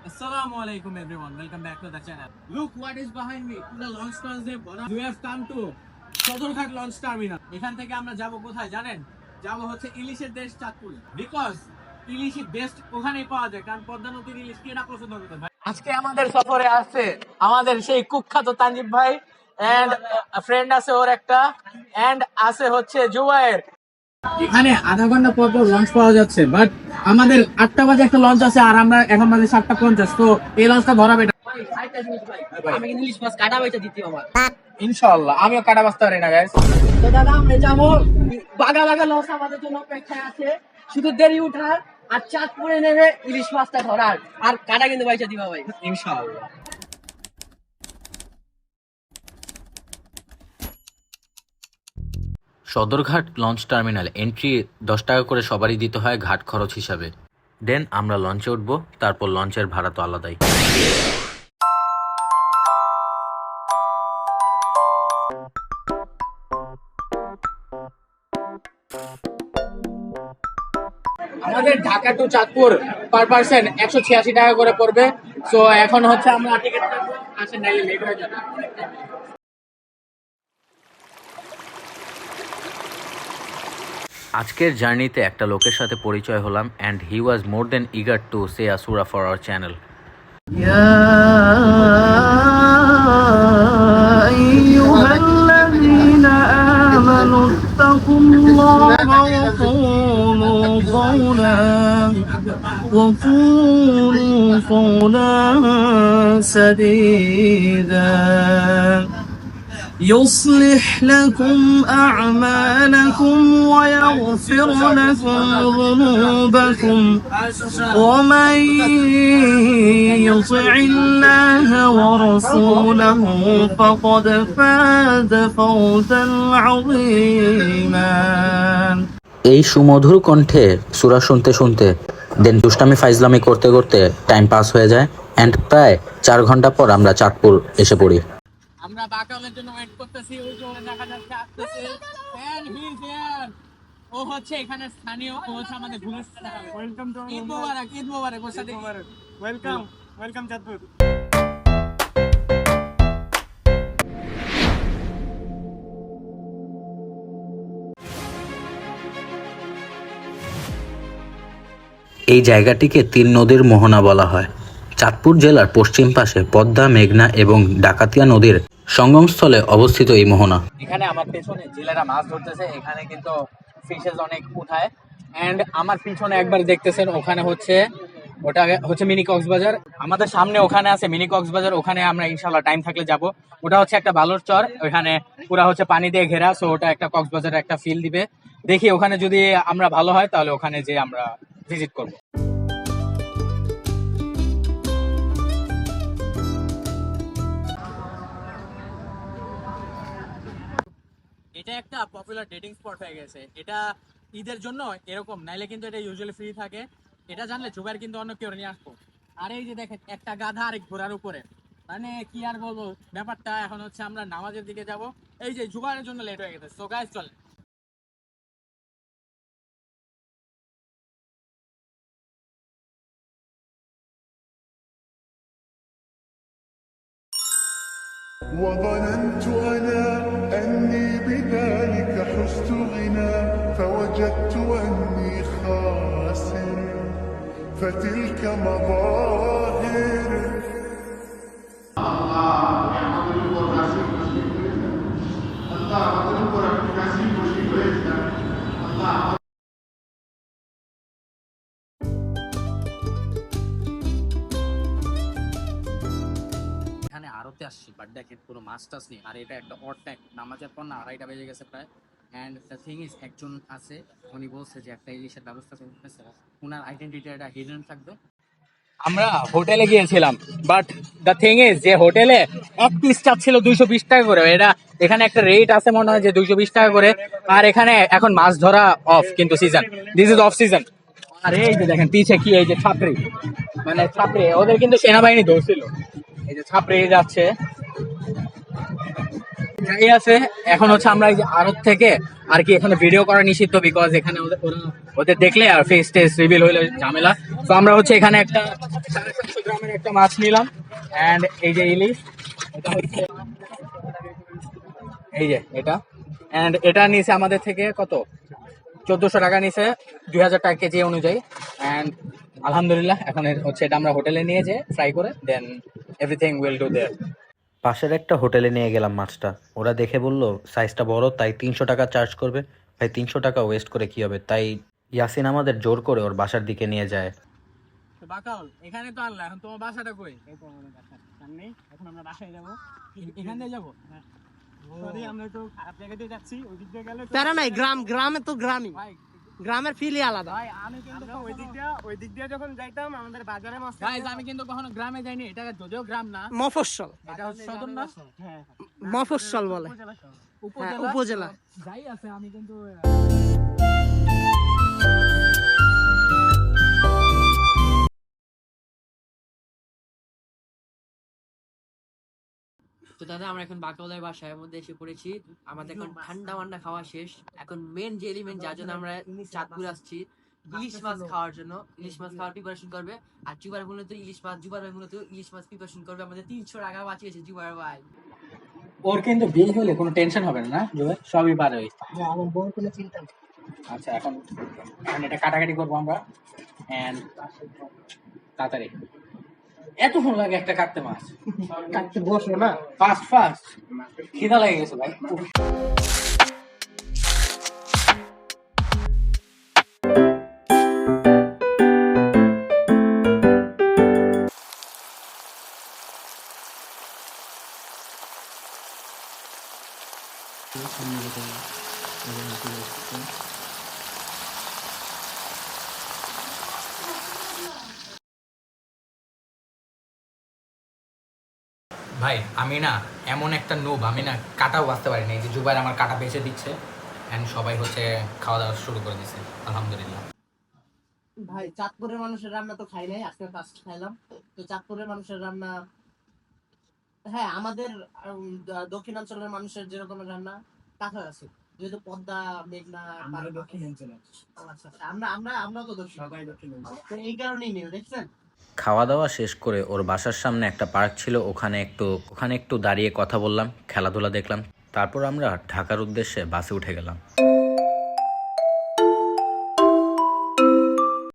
Assalamualaikum everyone. Welcome back to the channel. Look what is behind me. The launch terminal. We have come to Sadarghat launch terminal. এখান থেকে আমরা যাব কোথায় জানেন? যাব হচ্ছে ইলিশের দেশ চাঁদপুর। বিকজ ইলিশই বেস্ট ওখানেই পাওয়া যায়, কারণ পদ্মা নদীর ইলিশ কে না পছন্দ করতে ভাই। আজকে আমাদের সফরে আছে আমাদের সেই কুখ্যাত তানজিব ভাই এন্ড ফ্রেন্ড আছে ওর একটা, এন্ড আছে হচ্ছে জুবায়ের। এখানে আধা ঘন্টা পর পর লঞ্চ পাওয়া যাচ্ছে, বাট আমাদের 8টা বাজে একটা লঞ্চ আছে আর আমরা এখন বাজে 7:50। তো এই লঞ্চটা ধরাবে না। আমি ইংলিশ বাস কাটা বাইটা দিতে হবে ইনশাআল্লাহ। আমিও কাটা বাসতে পারি না গাইস। তো দাদা আমরা যাবো, বাগা বাগা লঞ্চ আমাদের জন্য অপেক্ষায় আছে। শুধু দেরি উঠার আর চাঁদপুরে নেমে ইলিশ মাছটা ধরার, আর কাটা কিন্তু বাইটা দিবা ভাই ইনশাআল্লাহ। সদরঘাট লঞ্চ টার্মিনাল এন্ট্রি 10 টাকা করে সবারই দিতে হয় ঘাট খরচ হিসাবে। দেন আমরা লঞ্চে উঠবো, তারপর লঞ্চের ভাড়া তো আলাদাই। আমাদের Dhaka to Chandpur per person 186 টাকা করে পড়বে। সো এখন হচ্ছে আমরা টিকিট কাটবো, আসেন নাইলে লেট হয়ে যাবে। আজকের জার্নিতে একটা লোকের সাথে পরিচয় হলাম, and he was more than eager to say a সূরা ফর আওয়ার চ্যানেল। وقولوا قولا سديدا يصلح لكم أعمالكم ويغفر لكم ذنوبكم ومن يطع الله ورسوله فقد فاز فوزا عظيما। এই সুমধুর কণ্ঠে সূরা শুনতে শুনতে দেন দুষ্টামি ফাইজলামি করতে করতে টাইম পাস হয়ে যায়, অ্যান্ড প্রায় 4 ঘন্টা পর আমরা চাঁদপুর এসে পড়ি। আমরা বাকালের জন্য ওয়েট করতেছি, ওই যে দেখা যাচ্ছে আসতেছে, এন্ড হি ইজ হিয়ার। ও হচ্ছে এখানে স্থানীয়, ও হচ্ছে আমাদের ঘুরতে হবে। ওয়েলকাম টু ঈদ মোবারক, ঈদ মোবারক, ওর সাথে ওয়েলকাম, ওয়েলকাম চাঁদপুর। এই জায়গাটিকে 3 নদীর মোহনা বলা হয়। চাঁদপুর জেলার পশ্চিম পাশে পদ্মা, মেঘনা এবং ডাকাতিয়া নদীর সঙ্গমস্থলে অবস্থিত এই মোহনা। এখানে আমার পেছনে জেলেরা মাছ ধরতেছে, এখানে কিন্তু ফিশেস অনেক উঠায়। এন্ড আমার পিছনে একবার দেখতেছেন, ওখানে হচ্ছে ওটা হচ্ছে মিনি কক্সবাজার। আমাদের সামনে ওখানে আছে মিনি কক্সবাজার, ওখানে আমরা ইনশাল্লাহ টাইম থাকলে যাব। ওটা হচ্ছে একটা বালুর চর, ওখানে পুরা হচ্ছে পানি দিয়ে ঘেরা। সো ওটা একটা কক্সবাজারের একটা ফিল দিবে। দেখি ওখানে যদি আমরা ভালো হয় তাহলে ওখানে যে আমরা ভিজিট করব। এটা একটা পপুলার ডেটিং স্পট হয়ে গেছে। এটা ঈদের জন্য এরকম, নাইলে কিন্তু এটা ইউজুয়ালি ফ্রি থাকে। এটা জানলে জুবাইর কিন্তু অন্য কেউ নিয়ে আসবো। আর এই যে দেখেন একটা গাধা আরেক ঘোড়ার উপরে, মানে কি আর বলবো ব্যাপারটা। এখন হচ্ছে আমরা নামাজের দিকে যাব, এই যে জুবাইরের জন্য লেট হয়ে গেছে। সো গাইস চল। وظننت أنا أني بذلك حزت غنى فوجدت أني خاسر فتلك مظاهر এখানে আরতে আসছি, বাট দেখেন পুরো মাছ টাছ নেই। আর এটা একটা অড টাইম, নামাজের পর না 2:30 বেজে গেছে প্রায়। অ্যান্ড দ্য থিং ইজ, একজন আছে উনি বলছে যে একটা ইলিশের ব্যবস্থা করতেছে, ওনার আইডেন্টিটিটা হিডেন থাকবে। আমরা হোটেলে গিয়েছিলাম, বাট দ্য থিং ইজ যে হোটেলে এক পিস চাচ্ছিল 220 টাকা করে। এটা এখানে একটা রেট আছে মনে হয় যে 220 টাকা করে। আর এখানে এখন মাছ ধরা অফ, কিন্তু season, this is off season. আর এই যে দেখেন পিছে কি, এই যে ছাপড়ি, মানে ছাপড়ি, ওদের কিন্তু সেনাবাহিনী ধরছিল। এই যে ছাপড়ে যাচ্ছে, যাই আছে। এখন হচ্ছে আমরা এই যে আড়ত থেকে আর কি, এখানে ভিডিও করা নিষিদ্ধ, বিকজ এখানে ওরা ওদের দেখলে আর ফেস টেস রিভিল হইলে ঝামেলা। তো আমরা হচ্ছে এখানে একটা 750 গ্রামের একটা মাছ নিলাম, এন্ড এই যে ইলিশ, এটা হচ্ছে এই যে এটা, এন্ড এটা নিচে আমাদের থেকে কত 1400 টাকা নিচে, 2000 টাকা কেজি অনুযায়ী। এন্ড আলহামদুলিল্লাহ এখন হচ্ছে এটা আমরা হোটেলে নিয়ে যেয়ে ফ্রাই করে দেন এভরিথিং উইল ডু দেয়ার। পাশের একটা হোটেলে নিয়ে গেলাম মাছটা। ওরা দেখে বলল সাইজটা বড়, তাই 300 টাকা চার্জ করবে। ভাই 300 টাকা ওয়েস্ট করে কি হবে, তাই ইয়াসিন আমাদের জোর করে ওর বাসার দিকে নিয়ে যায়। তো বাকাউল এখানে তো আনলা, এখন তোমার বাসাটা কই? এই তো আমাদের বাসা সামনে, এখন আমরা বাসায় যাব। এখান দিয়ে যাব? সরি, আমরা তো খারাপ জায়গা দিয়ে যাচ্ছি, ওই দিক দিয়ে গেলে প্যারা নাই, গ্রামে তো গ্রামই, ভাই গ্রামের ফিলই আলাদা। ভাই আমি কিন্তু ওই দিক দিয়ে যখন যাইতাম আমাদের বাজারে মাছ, গাইস আমি কিন্তু কখনো গ্রামে যাইনি, এটা যদিও গ্রাম না, মফস্বল, এটা হচ্ছে সদর না, হ্যাঁ মফস্বল বলে, উপজেলা। যাই আছে আমি কিন্তু তো দাদা আমরা এখন বাকাউলের বাসায় মধ্যে এসে পড়েছি। আমাদের এখন ঠান্ডা মান্ডা খাওয়া শেষ। এখন মেন যে এলিমেন্ট যার জন্য আমরা চাঁদপুর আসছি, ইলিশ মাছ খাওয়ার জন্য। ইলিশ মাছ খাওয়ার প্রিপারেশন করবে। আর জুবার মূলত ইলিশ মাছ, জুবার ভাই মূলত ইলিশ মাছ প্রিপারেশন করবে। আমাদের 300 টাকা বাঁচিয়েছে জুবার ভাই। ওর কিন্তু বিল হলে কোনো টেনশন হবে না, জুবাই সবই পারে ওই। আমার বড় কোনো চিন্তা নেই। আচ্ছা এখন এটা কাটাকাটি করবো আমরা, এন্ড তাড়াতাড়ি। এতক্ষণ লাগে একটা কাটতে মাছ? কাটতে বসো না, ফাস্ট ফাস্ট, খিদা লেগে গেছে ভাই। ভাই আমি না এমন একটা নোব, আমি না কাটাও বাঁচতে পারি না। এই যে জুবাইর আমার কাটা বেঁচে দিচ্ছে, এন্ড সবাই হচ্ছে খাওয়া দাওয়া শুরু করে দিচ্ছে আলহামদুলিল্লাহ। ভাই চাঁদপুরের মানুষের রান্না তো খাই নাই, আজকে ফার্স্ট খাইলাম। তো চাঁদপুরের মানুষের রান্না, হ্যাঁ আমাদের দক্ষিণাঞ্চলের মানুষের যেরকম রান্না কাছাকাছি, যেহেতু পদ্মা মেঘনা দক্ষিণাঞ্চল। আচ্ছা আমরা তো দক্ষিণ, তো এই কারণেই মিল দেখছেন। খাওয়া দাওয়া শেষ করে ওর বাসার সামনে একটা পার্ক ছিল, ওখানে একটু দাঁড়িয়ে কথা বললাম, খেলাধুলা দেখলাম। তারপর আমরা ঢাকার উদ্দেশ্যে বাসে উঠে গেলাম।